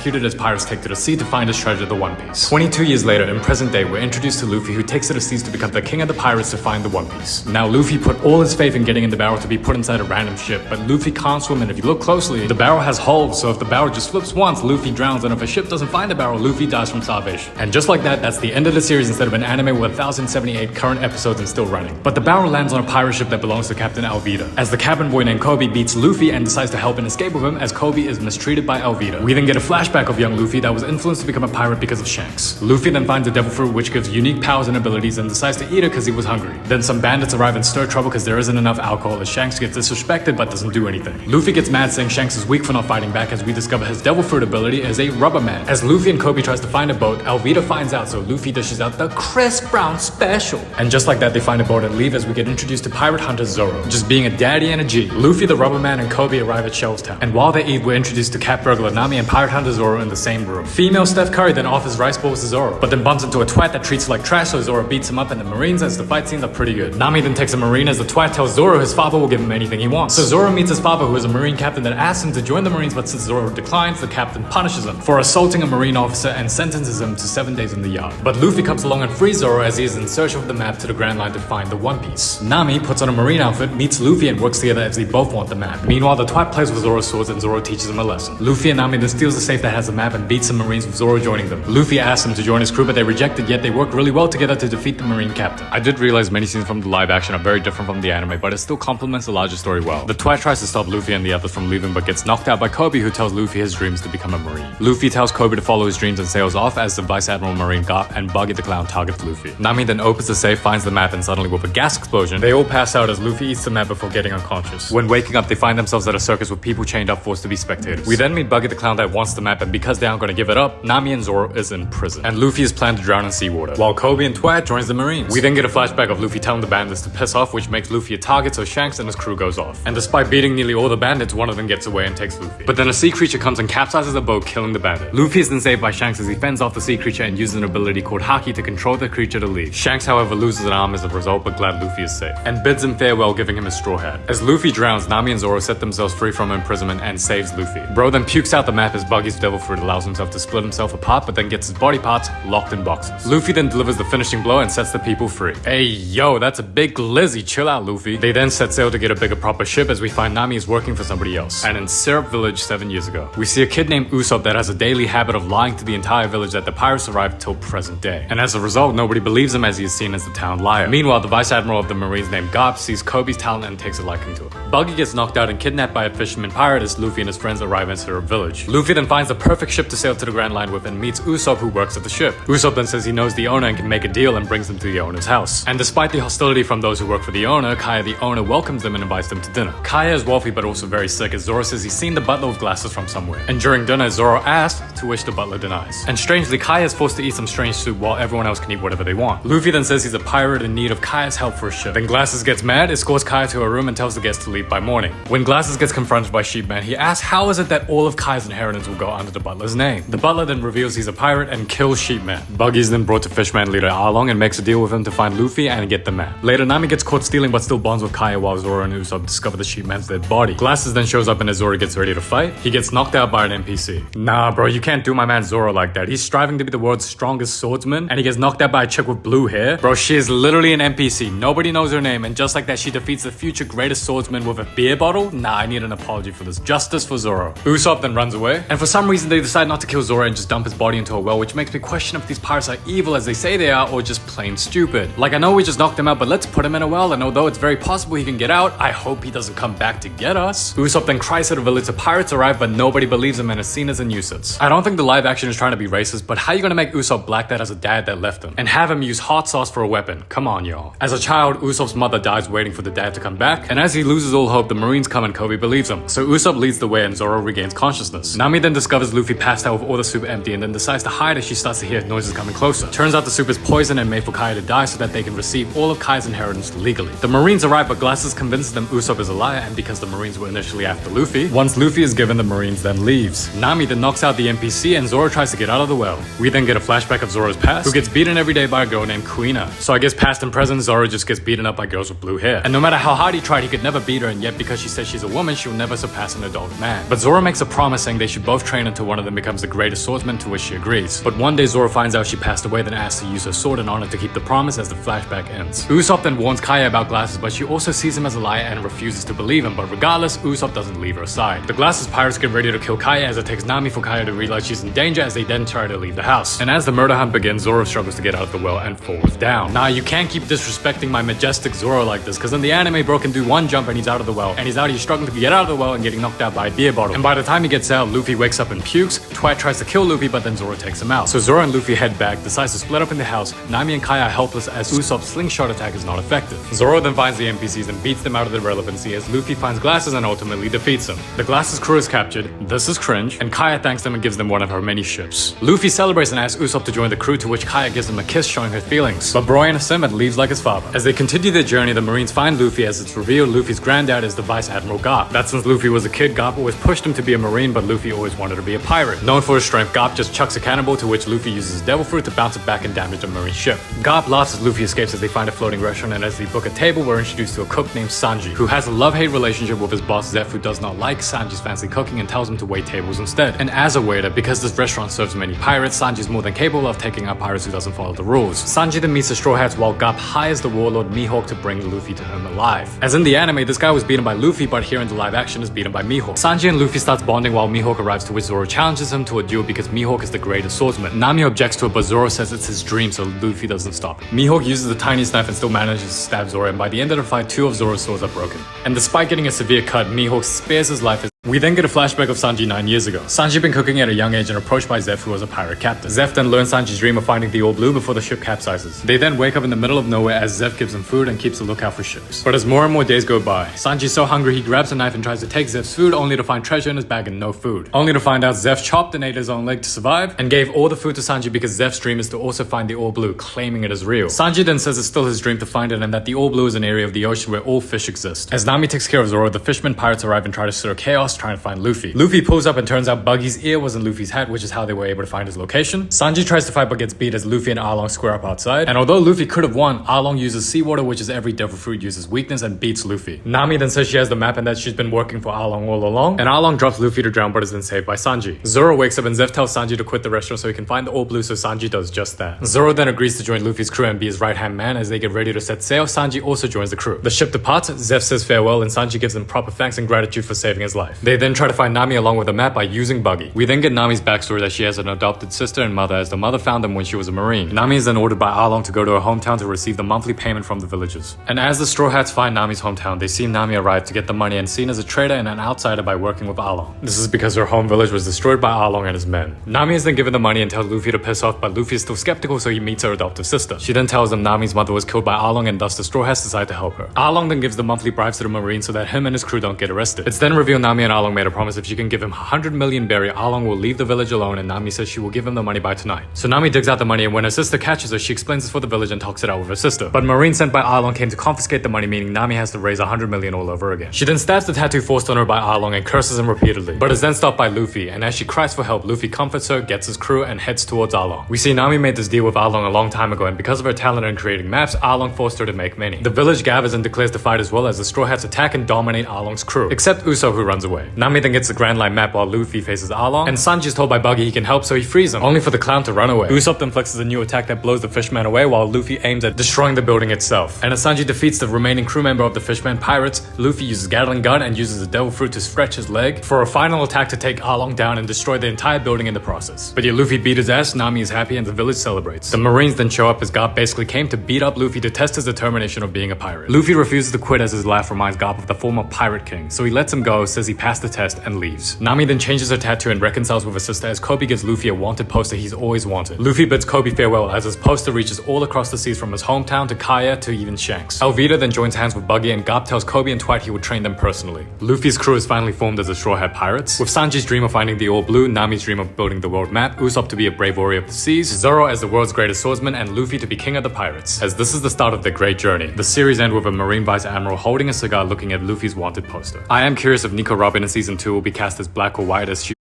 executed as pirates take to the sea to find his treasure, the One Piece. 22 years later, in present day, we're introduced to Luffy, who takes to the seas to become the king of the pirates to find the One Piece. Now, Luffy put all his faith in getting in the barrel to be put inside a random ship, but Luffy can't swim, and if you look closely, the barrel has holes, so if the barrel just flips once, Luffy drowns, and if a ship doesn't find the barrel, Luffy dies from starvation. And just like that, that's the end of the series instead of an anime with 1078 current episodes and still running. But the barrel lands on a pirate ship that belongs to Captain Alvida, as the cabin boy named Kobe beats Luffy and decides to help and escape with him as Kobe is mistreated by Alvida. We then get a flashback of young Luffy that was influenced to become a pirate because of Shanks. Luffy then finds a devil fruit which gives unique powers and abilities and decides to eat it because he was hungry. Then some bandits arrive and stir trouble because there isn't enough alcohol as Shanks gets disrespected but doesn't do anything. Luffy gets mad saying Shanks is weak for not fighting back as we discover his devil fruit ability is a rubber man. As Luffy and Kobe tries to find a boat, Alvida finds out, so Luffy dishes out the Chris Brown special. And just like that, they find a boat and leave as we get introduced to pirate hunter Zoro, just being a daddy and a G. Luffy, the rubber man, and Kobe arrive at Shellstown. And while they eat, we're introduced to cat burglar Nami and pirate hunter Zoro in the same room. Female Steph Curry then offers rice balls to Zoro, but then bumps into a twat that treats her like trash, so Zoro beats him up and the Marines as the fight scenes are pretty good. Nami then takes a Marine as the twat tells Zoro his father will give him anything he wants. So Zoro meets his father, who is a Marine captain that asks him to join the Marines, but since Zoro declines, the captain punishes him for assaulting a Marine officer and sentences him to 7 days in the yard. But Luffy comes along and frees Zoro as he is in search of the map to the Grand Line to find the One Piece. Nami puts on a Marine outfit, meets Luffy and works together as they both want the map. Meanwhile, the twat plays with Zoro's swords and Zoro teaches him a lesson. Luffy and Nami then steals the safe that has the map and beats some Marines with Zoro joining them. Luffy asks him to join his crew, but they reject it, yet they work really well together to defeat the Marine captain. I did realize many scenes from the live action are very different from the anime, but it still complements the larger story well. The twat tries to stop Luffy and the others from leaving, but gets knocked out by Kobe, who tells Luffy his dreams to become a Marine. Luffy tells Kobe to follow his dreams and sails off as the Vice Admiral Marine Garp and Buggy the Clown targets Luffy. Nami then opens the safe, finds the map, and suddenly with a gas explosion, they all pass out as Luffy eats the map before getting unconscious. When waking up, they find themselves at a circus with people chained up forced to be spectators. We then meet Buggy the Clown that wants the map, and because they aren't going to give it up, Nami and Zoro is in prison. And Luffy is planned to drown in seawater, while Kobe and Twat joins the Marines. We then get a flashback of Luffy telling the bandits to piss off, which makes Luffy a target, so Shanks and his crew goes off. And despite beating nearly all the bandits, one of them gets away and takes Luffy. But then a sea creature comes and capsizes the boat, killing the bandit. Luffy is then saved by Shanks as he fends off the sea creature and uses an ability called Haki to control the creature to leave. Shanks, however, loses an arm as a result, but glad Luffy is safe, and bids him farewell, giving him his straw hat. As Luffy drowns, Nami and Zoro set themselves free from imprisonment and saves Luffy. Bro then pukes out the map as Buggy's devil fruit allows himself to split himself apart, but then gets his body parts locked in boxes. Luffy then delivers the finishing blow and sets the people free. Hey yo, that's a big glizzy, chill out Luffy. They then set sail to get a bigger proper ship as we find Nami is working for somebody else. And in Syrup Village 7 years ago, we see a kid named Usopp that has a daily habit of lying to the entire village that the pirates arrived till present day. And as a result, nobody believes him as he is seen as the town liar. Meanwhile, the Vice Admiral of the Marines named Garp sees Kobe's talent and takes a liking to him. Buggy gets knocked out and kidnapped by a fisherman pirate as Luffy and his friends arrive in Syrup Village. Luffy then finds the perfect ship to sail to the Grand Line with and meets Usopp, who works at the ship. Usopp then says he knows the owner and can make a deal and brings them to the owner's house. And despite the hostility from those who work for the owner, Kaya the owner welcomes them and invites them to dinner. Kaya is wealthy but also very sick as Zoro says he's seen the butler with glasses from somewhere. And during dinner, Zoro asks, to which the butler denies. And strangely, Kaya is forced to eat some strange soup while everyone else can eat whatever they want. Luffy then says he's a pirate in need of Kaya's help for a ship. Then Glasses gets mad, escorts Kaya to her room and tells the guests to leave by morning. When Glasses gets confronted by Sheepman, he asks how is it that all of Kaya's inheritance will go under the butler's name. The butler then reveals he's a pirate and kills Sheepman. Buggy is then brought to Fishman leader Arlong and makes a deal with him to find Luffy and get the map. Later, Nami gets caught stealing but still bonds with Kaya while Zoro and Usopp discover the Sheepman's dead body. Glasses then shows up and as Zoro gets ready to fight, he gets knocked out by an NPC. Nah bro, you can't do my man Zoro like that. He's striving to be the world's strongest swordsman and he gets knocked out by a chick with blue hair. Bro, she is literally an NPC. Nobody knows her name and just like that she defeats the future greatest swordsman with a beer bottle? Nah, I need an apology for this. Justice for Zoro. Usopp then runs away and for some reason they decide not to kill Zoro and just dump his body into a well, which makes me question if these pirates are evil as they say they are or just plain stupid. Like I know we just knocked him out, but let's put him in a well and although it's very possible he can get out, I hope he doesn't come back to get us. Usopp then cries to the village, the pirates arrive but nobody believes him and is seen as a nuisance. I don't think the live action is trying to be racist, but how you gonna make Usopp black that has a dad that left him and have him use hot sauce for a weapon? Come on y'all. As a child, Usopp's mother dies waiting for the dad to come back and as he loses all hope, the Marines come and Kobe believes him. So Usopp leads the way and Zoro regains consciousness. Nami then discovers Luffy passed out with all the soup empty and then decides to hide as she starts to hear noises coming closer. Turns out the soup is poison and made for Kaya to die so that they can receive all of Kaya's inheritance legally. The Marines arrive but Glasses convinces them Usopp is a liar and because the Marines were initially after Luffy, once Luffy is given, the Marines then leaves. Nami then knocks out the NPC and Zoro tries to get out of the well. We then get a flashback of Zoro's past, who gets beaten every day by a girl named Kuina. So I guess past and present, Zoro just gets beaten up by girls with blue hair. And no matter how hard he tried, he could never beat her and yet because she says she's a woman, she'll never surpass an adult man. But Zoro makes a promise saying they should both train until until one of them becomes the greatest swordsman, to which she agrees. But one day Zoro finds out she passed away, then asks to use her sword in honor to keep the promise as the flashback ends. Usopp then warns Kaya about glasses, but she also sees him as a liar and refuses to believe him, but regardless, Usopp doesn't leave her aside. The glasses pirates get ready to kill Kaya as it takes Nami for Kaya to realize she's in danger as they then try to leave the house. And as the murder hunt begins, Zoro struggles to get out of the well and falls down. Nah, you can't keep disrespecting my majestic Zoro like this, cause in the anime bro can do one jump and he's out of the well, and he's out here struggling to get out of the well and getting knocked out by a beer bottle. And by the time he gets out, Luffy wakes up and pukes, Twilight tries to kill Luffy, but then Zoro takes him out. So Zoro and Luffy head back, decides to split up in the house. Nami and Kaya are helpless as Usopp's slingshot attack is not effective. Zoro then finds the NPCs and beats them out of their relevancy as Luffy finds glasses and ultimately defeats them. The glasses crew is captured, this is cringe, and Kaya thanks them and gives them one of her many ships. Luffy celebrates and asks Usopp to join the crew, to which Kaya gives him a kiss showing her feelings. But Broy and Simmet leaves like his father. As they continue their journey, the Marines find Luffy as it's revealed Luffy's granddad is the Vice Admiral Garp. That since Luffy was a kid, Garp always pushed him to be a Marine, but Luffy always wanted to be a pirate. Known for his strength, Garp just chucks a cannonball, to which Luffy uses Devil Fruit to bounce it back and damage a Marine ship. Garp laughs as Luffy escapes as they find a floating restaurant, and as they book a table, we're introduced to a cook named Sanji, who has a love-hate relationship with his boss Zeph, who does not like Sanji's fancy cooking and tells him to wait tables instead. And as a waiter, because this restaurant serves many pirates, Sanji's more than capable of taking out pirates who doesn't follow the rules. Sanji then meets the Straw Hats while Garp hires the warlord Mihawk to bring Luffy to him alive. As in the anime, this guy was beaten by Luffy, but here in the live action is beaten by Mihawk. Sanji and Luffy starts bonding while Mihawk arrives, to which Zoro challenges him to a duel because Mihawk is the greatest swordsman. Nami objects to it, but Zoro says it's his dream, so Luffy doesn't stop. Mihawk uses the tiniest knife and still manages to stab Zoro, and by the end of the fight, 2 of Zoro's swords are broken. And despite getting a severe cut, Mihawk spares his life. We then get a flashback of Sanji 9 years ago. Sanji had been cooking at a young age and approached by Zeph, who was a pirate captain. Zeph then learns Sanji's dream of finding the All Blue before the ship capsizes. They then wake up in the middle of nowhere as Zeph gives them food and keeps a lookout for ships. But as more and more days go by, Sanji's so hungry he grabs a knife and tries to take Zeph's food, only to find treasure in his bag and no food. Only to find out Zeph chopped and ate his own leg to survive, and gave all the food to Sanji because Zeph's dream is to also find the All Blue, claiming it as real. Sanji then says it's still his dream to find it and that the All Blue is an area of the ocean where all fish exist. As Nami takes care of Zoro, the fishermen pirates arrive and try to stir chaos trying to find Luffy. Luffy pulls up and turns out Buggy's ear was in Luffy's hat, which is how they were able to find his location. Sanji tries to fight but gets beat as Luffy and Arlong square up outside. And although Luffy could have won, Arlong uses seawater, which is every devil fruit uses weakness, and beats Luffy. Nami then says she has the map and that she's been working for Arlong all along. And Arlong drops Luffy to drown but is then saved by Sanji. Zoro wakes up and Zeph tells Sanji to quit the restaurant so he can find the All Blue, so Sanji does just that. Zoro then agrees to join Luffy's crew and be his right-hand man. As they get ready to set sail, Sanji also joins the crew. The ship departs, Zeph says farewell, and Sanji gives him proper thanks and gratitude for saving his life. They then try to find Nami along with a map by using Buggy. We then get Nami's backstory that she has an adopted sister and mother, as the mother found them when she was a Marine. Nami is then ordered by Arlong to go to her hometown to receive the monthly payment from the villagers. And as the Straw Hats find Nami's hometown, they see Nami arrive to get the money and seen as a traitor and an outsider by working with Arlong. This is because her home village was destroyed by Arlong and his men. Nami is then given the money and tells Luffy to piss off, but Luffy is still skeptical, so he meets her adoptive sister. She then tells him Nami's mother was killed by Arlong, and thus the Straw Hats decide to help her. Arlong then gives the monthly bribes to the Marines so that him and his crew don't get arrested. It's then revealed Nami and Arlong made a promise if she can give him 100 million berry, Arlong will leave the village alone, and Nami says she will give him the money by tonight. So Nami digs out the money, and when her sister catches her, she explains this for the village and talks it out with her sister. But Marines sent by Arlong came to confiscate the money, meaning Nami has to raise 100 million all over again. She then stabs the tattoo forced on her by Arlong and curses him repeatedly, but is then stopped by Luffy, and as she cries for help, Luffy comforts her, gets his crew, and heads towards Arlong. We see Nami made this deal with Arlong a long time ago, and because of her talent in creating maps, Arlong forced her to make many. The village gathers and declares the fight as well as the Straw Hats attack and dominate Arlong's crew, except Usopp, who runs away. Nami then gets the Grand Line map while Luffy faces Arlong, and Sanji is told by Buggy he can help, so he frees him, only for the clown to run away. Usopp then flexes a new attack that blows the fishman away while Luffy aims at destroying the building itself. And as Sanji defeats the remaining crew member of the fishman pirates, Luffy uses Gatling gun and uses the devil fruit to stretch his leg for a final attack to take Arlong down and destroy the entire building in the process. But yeah, Luffy beat his ass, Nami is happy, and the village celebrates. The Marines then show up as Garp basically came to beat up Luffy to test his determination of being a pirate. Luffy refuses to quit as his laugh reminds Garp of the former pirate king, so he lets him go, says he passed the test, and leaves. Nami then changes her tattoo and reconciles with her sister as Kobe gives Luffy a wanted poster he's always wanted. Luffy bids Kobe farewell as his poster reaches all across the seas from his hometown to Kaya to even Shanks. Alvida then joins hands with Buggy, and Garp tells Kobe and Twilight he would train them personally. Luffy's crew is finally formed as the Straw Hat Pirates, with Sanji's dream of finding the All Blue, Nami's dream of building the world map, Usopp to be a brave warrior of the seas, Zoro as the world's greatest swordsman, and Luffy to be king of the pirates. As this is the start of their great journey, the series ends with a Marine Vice Admiral holding a cigar looking at Luffy's wanted poster. I am curious if Nico Robin in season 2 will be cast as black or white, as she